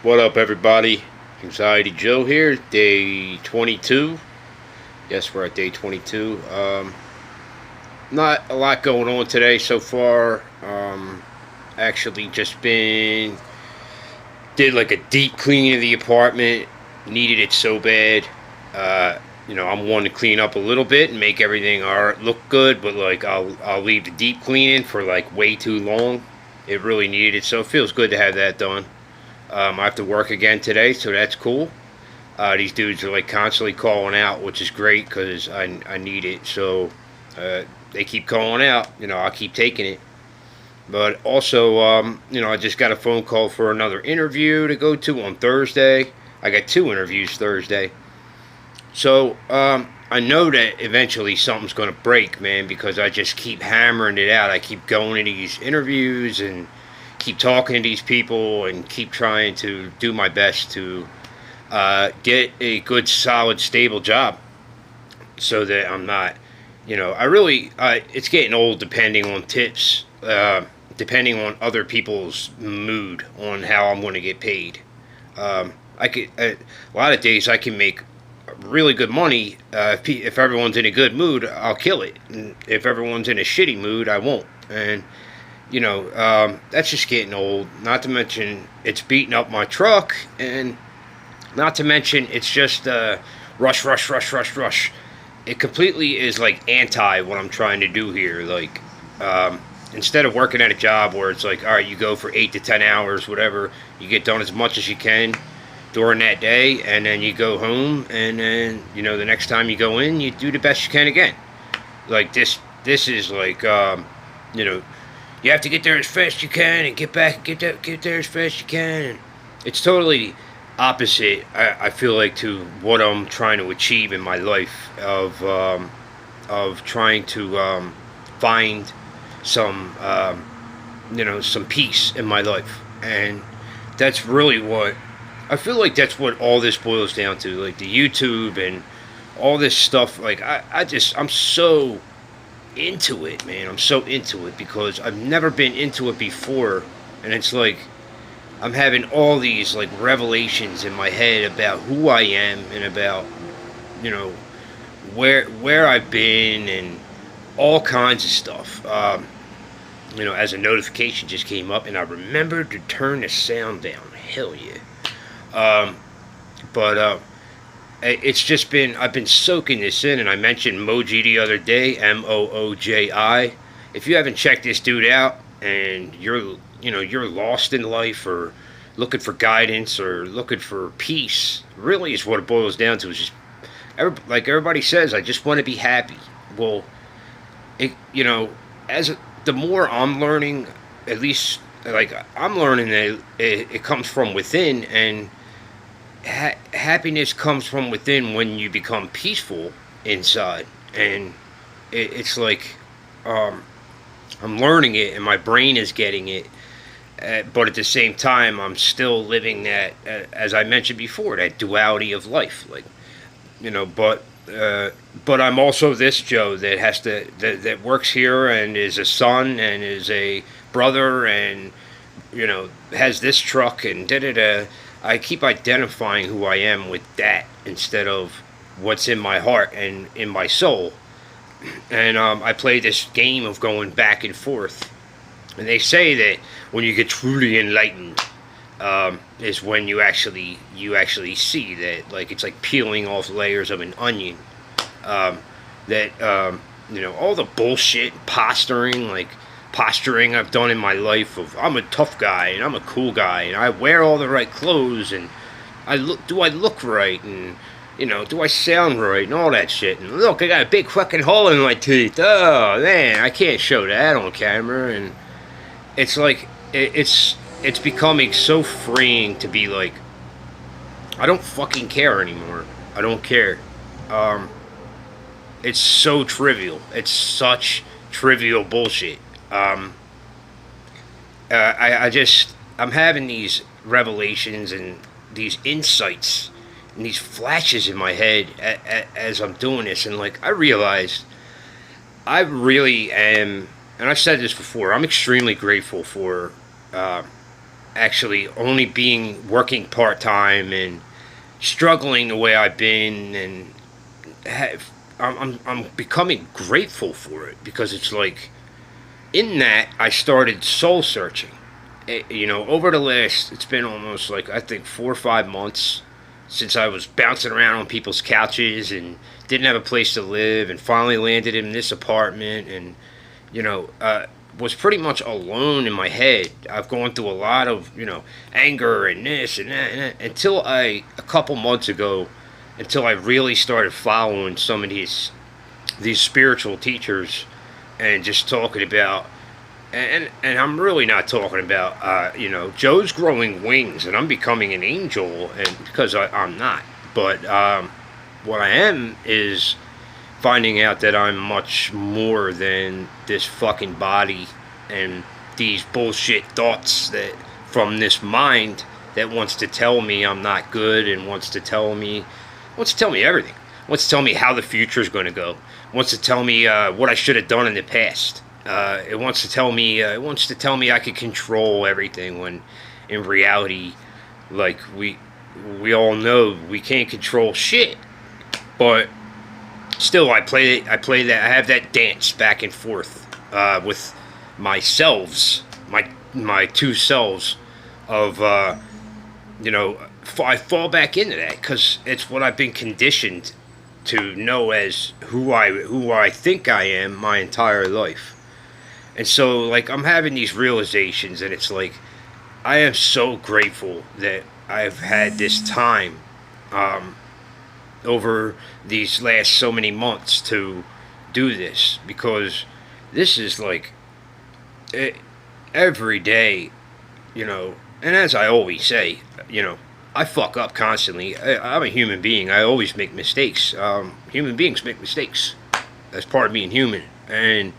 What up, everybody? Anxiety Joe here, day 22. Yes, we're at day 22. Not a lot going on today so far. Actually, just did like a deep clean of the apartment. Needed it so bad. I'm one to clean up a little bit and make everything look good, but like I'll leave the deep cleaning for like way too long. It really needed it, so it feels good to have that done. I have to work again today, so that's cool. These dudes are like constantly calling out, which is great because I need it. So they keep calling out. I'll keep taking it. But also, I just got a phone call for another interview to go to on Thursday. I got 2 interviews Thursday. So I know that eventually something's going to break, man, because I just keep hammering it out. I keep going to these interviews and keep talking to these people and keep trying to do my best to get a good, solid, stable job so that I'm not, it's getting old depending on tips, depending on other people's mood on how I'm going to get paid. A lot of days I can make really good money. If everyone's in a good mood, I'll kill it. And if everyone's in a shitty mood, I won't. And that's just getting old. Not to mention it's beating up my truck, and not to mention it's just rush, rush, rush, rush, rush. It completely is like anti what I'm trying to do here. Like instead of working at a job where it's like, all right, you go for 8 to 10 hours, whatever, you get done as much as you can during that day, and then you go home, and then the next time you go in, you do the best you can again. Like this is like you have to get there as fast as you can and get there as fast as you can. And it's totally opposite, I feel like, to what I'm trying to achieve in my life of trying to find some some peace in my life. And that's really what I feel like. That's what all this boils down to, like the YouTube and all this stuff. Like I'm so into it, man. I'm so into it because I've never been into it before, and it's like I'm having all these like revelations in my head about who I am and about where I've been and all kinds of stuff. As a notification just came up, and I remembered to turn the sound down. Hell yeah. But it's just been, I've been soaking this in, and I mentioned Moji the other day, Mooji. If you haven't checked this dude out and you're lost in life or looking for guidance or looking for peace, really is what it boils down to. Is just like everybody says, I just want to be happy. Well, the more I'm learning, at least like I'm learning that it comes from within, and happiness comes from within when you become peaceful inside. And it's like I'm learning it, and my brain is getting it, but at the same time I'm still living that, as I mentioned before, that duality of life. Like but I'm also this Joe that has to that works here and is a son and is a brother and has this truck and da da da. I keep identifying who I am with that instead of what's in my heart and in my soul. And I play this game of going back and forth. And they say that when you get truly enlightened, is when you actually see that, like, it's like peeling off layers of an onion. All the bullshit, posturing I've done in my life of I'm a tough guy and I'm a cool guy and I wear all the right clothes and do I look right, and do I sound right and all that shit, and look, I got a big fucking hole in my teeth. Oh man, I can't show that on camera. And it's like it's becoming so freeing to be like, I don't fucking care anymore. I don't care. It's so trivial. It's such trivial bullshit. I'm having these revelations and these insights and these flashes in my head as I'm doing this, and like I realized I really am, and I've said this before, I'm extremely grateful for actually only being working part-time and struggling the way I've been, and have, I'm becoming grateful for it, because it's like, in that I started soul searching. Over the last, it's been almost like, I think, 4 or 5 months since I was bouncing around on people's couches and didn't have a place to live, and finally landed in this apartment, and was pretty much alone in my head. I've gone through a lot of anger and this and that, until a couple months ago, until I really started following some of these spiritual teachers, and just talking about, and I'm really not talking about Joe's growing wings and I'm becoming an angel, and because I'm not, but what I am is finding out that I'm much more than this fucking body and these bullshit thoughts that from this mind that wants to tell me I'm not good, and wants to tell me everything. Wants to tell me how the future is going to go. Wants to tell me what I should have done in the past. It wants to tell me I could control everything, when in reality, like we all know, we can't control shit. But still, I play that. I have that dance back and forth with my selves, my two selves of I fall back into that because it's what I've been conditioned to know as who I think I am my entire life. And so, like, I'm having these realizations, and it's like, I am so grateful that I've had this time over these last so many months to do this, because this is like every day, and as I always say, I fuck up constantly. I'm a human being. I always make mistakes. Human beings make mistakes. That's part of being human. And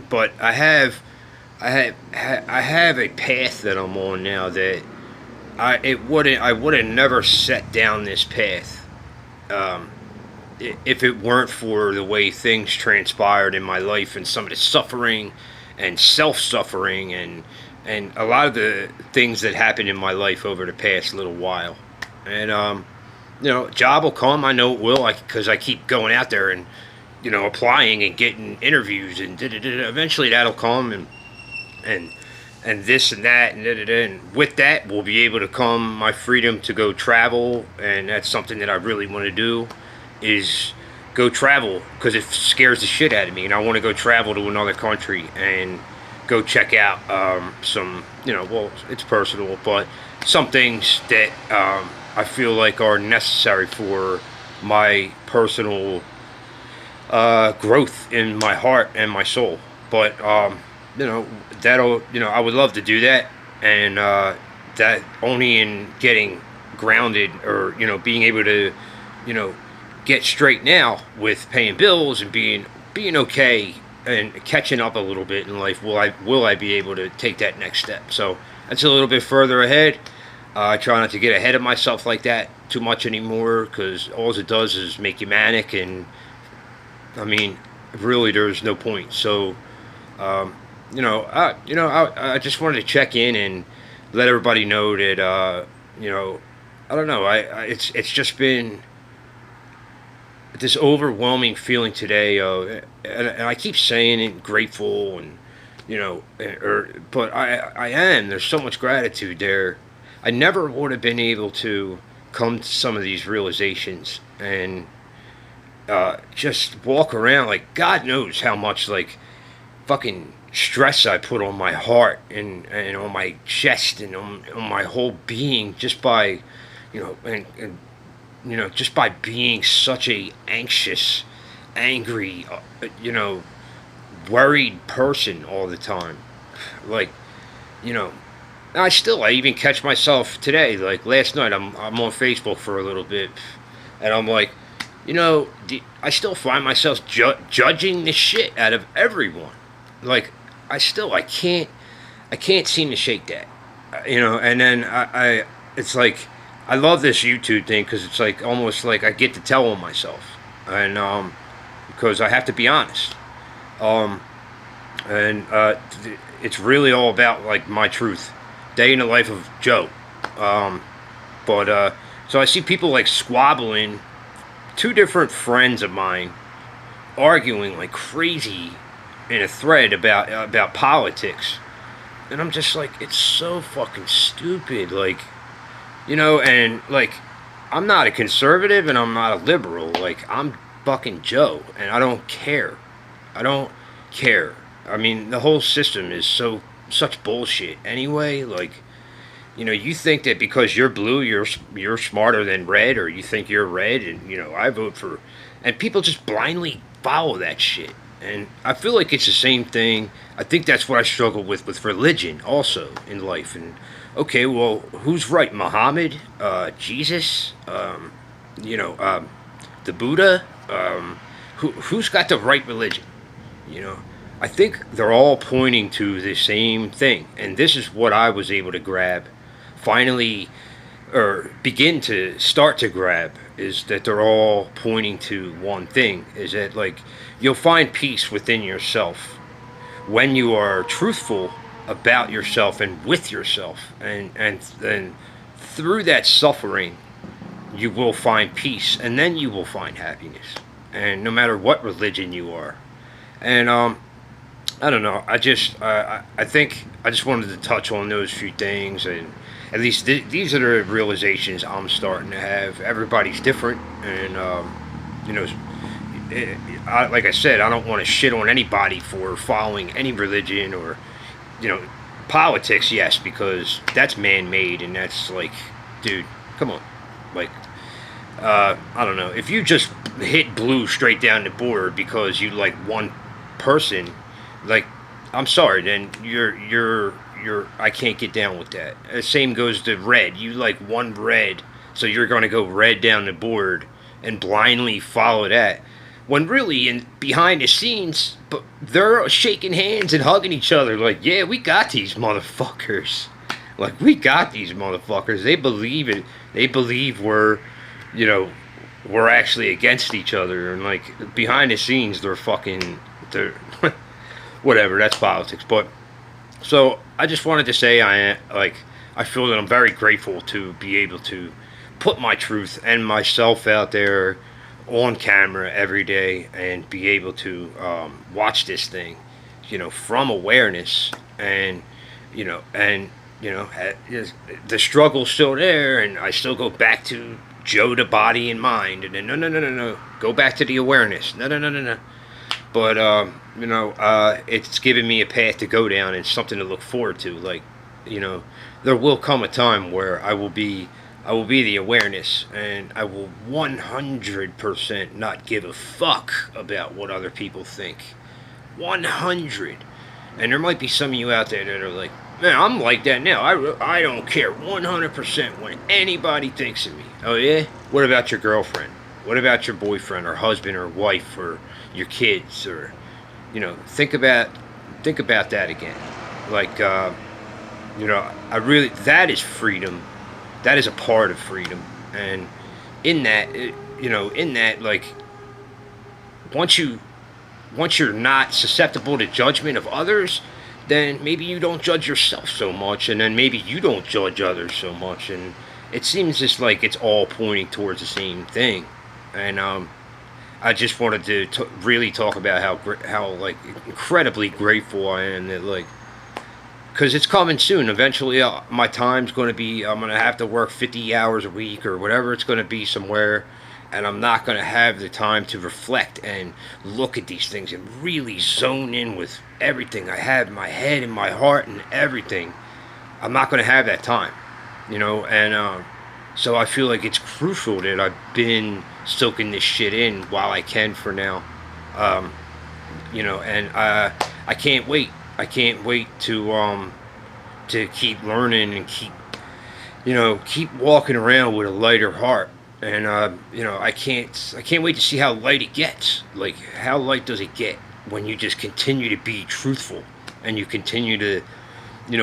but I have a path that I'm on now that I would have never set down this path if it weren't for the way things transpired in my life, and some of the suffering and self-suffering, and a lot of the things that happened in my life over the past little while. And job will come. I know it will, because I keep going out there and applying and getting interviews, and eventually that'll come, and this and that, and with that will be able to come my freedom to go travel. And that's something that I really want to do, is go travel, because it scares the shit out of me, and I want to go travel to another country and go check out some, well, it's personal, but some things that I feel like are necessary for my personal growth in my heart and my soul. But that'll, I would love to do that, and that only in getting grounded, or being able to get straight now with paying bills and being okay and catching up a little bit in life, will I be able to take that next step. So that's a little bit further ahead. I try not to get ahead of myself like that too much anymore, because all it does is make you manic, and I mean, really, there's no point. So I just wanted to check in and let everybody know that I don't know, it's just been this overwhelming feeling today, and I keep saying it, grateful, and but I am. There's so much gratitude there. I never would have been able to come to some of these realizations and just walk around, like, God knows how much, like, fucking stress I put on my heart, and on my chest, and on my whole being, just by just by being such a anxious, angry, worried person all the time. Like, I even catch myself today, like last night, I'm on Facebook for a little bit, and I'm like, I still find myself judging the shit out of everyone. Like, I can't seem to shake that, and then it's like, I love this YouTube thing, because it's like, almost like I get to tell on myself, and because I have to be honest, and it's really all about like my truth, day in the life of Joe. Um, but so I see people like squabbling. Two different friends of mine arguing like crazy in a thread about politics, and I'm just like, it's so fucking stupid. Like, and like, I'm not a conservative and I'm not a liberal. Like, I'm fucking Joe, and I don't care. I don't care. I mean, the whole system is such bullshit. Anyway, like, you think that because you're blue, you're smarter than red, or you think you're red, and I vote for, and people just blindly follow that shit. And I feel like it's the same thing. I think that's what I struggle with religion also in life. And okay, well, who's right? Muhammad, Jesus, the Buddha. Who's got the right religion? You know, I think they're all pointing to the same thing, and this is what I was able to grab, finally, or begin to start to grab, is that they're all pointing to one thing: is that like you'll find peace within yourself when you are truthful about yourself and with yourself, and then through that suffering, you will find peace, and then you will find happiness, and no matter what religion you are. And I don't know. I think I just wanted to touch on those few things, and at least these are the realizations I'm starting to have. Everybody's different, and you know, like I said, I don't want to shit on anybody for following any religion or you know politics. Yes, because that's man-made, and that's like, dude, come on, like. I don't know. If you just hit blue straight down the board because you like one person, like, I'm sorry, then you're I can't get down with that. The same goes to red. You like one red, so you're gonna go red down the board and blindly follow that. When really, in behind the scenes, but they're shaking hands and hugging each other. Like, yeah, we got these motherfuckers. Like, we got these motherfuckers. They believe it. They believe we're actually against each other, and like behind the scenes they're whatever, that's politics. But so I just wanted to say I feel that I'm very grateful to be able to put my truth and myself out there on camera every day and be able to watch this thing from awareness, and the struggle's still there, and I still go back to Joe the body and mind, and then no, go back to the awareness, no. But it's given me a path to go down and something to look forward to. Like, there will come a time where I will be the awareness, and I will 100% not give a fuck about what other people think. 100. And there might be some of you out there that are like, man, I'm like that now. I don't care 100% what anybody thinks of me. Oh, yeah? What about your girlfriend? What about your boyfriend or husband or wife or your kids? Or, think about that again. Like, that is freedom. That is a part of freedom. And in that, like, once you're not susceptible to judgment of others, then maybe you don't judge yourself so much, and then maybe you don't judge others so much, and it seems just like it's all pointing towards the same thing. And I just wanted to really talk about how like incredibly grateful I am that, like, because it's coming soon. Eventually, my time's going to be, I'm going to have to work 50 hours a week or whatever it's going to be somewhere, and I'm not going to have the time to reflect and look at these things and really zone in with everything I have in my head and my heart and everything. I'm not going to have that time, and so I feel like it's crucial that I've been soaking this shit in while I can for now, and I can't wait. I can't wait to keep learning and keep walking around with a lighter heart. And I can't wait to see how light it gets. Like, how light does it get when you just continue to be truthful and you continue to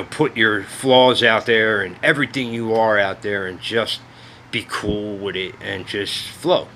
put your flaws out there and everything you are out there, and just be cool with it and just flow.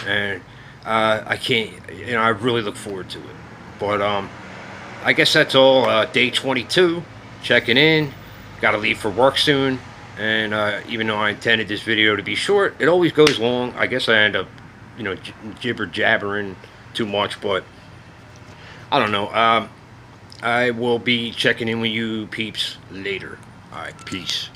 And I can't, I really look forward to it. But I guess that's all. Day 22, checking in. Got to leave for work soon. And even though I intended this video to be short, it always goes long. I guess I end up, jibber jabbering too much, but I don't know. I will be checking in with you peeps later. All right, peace.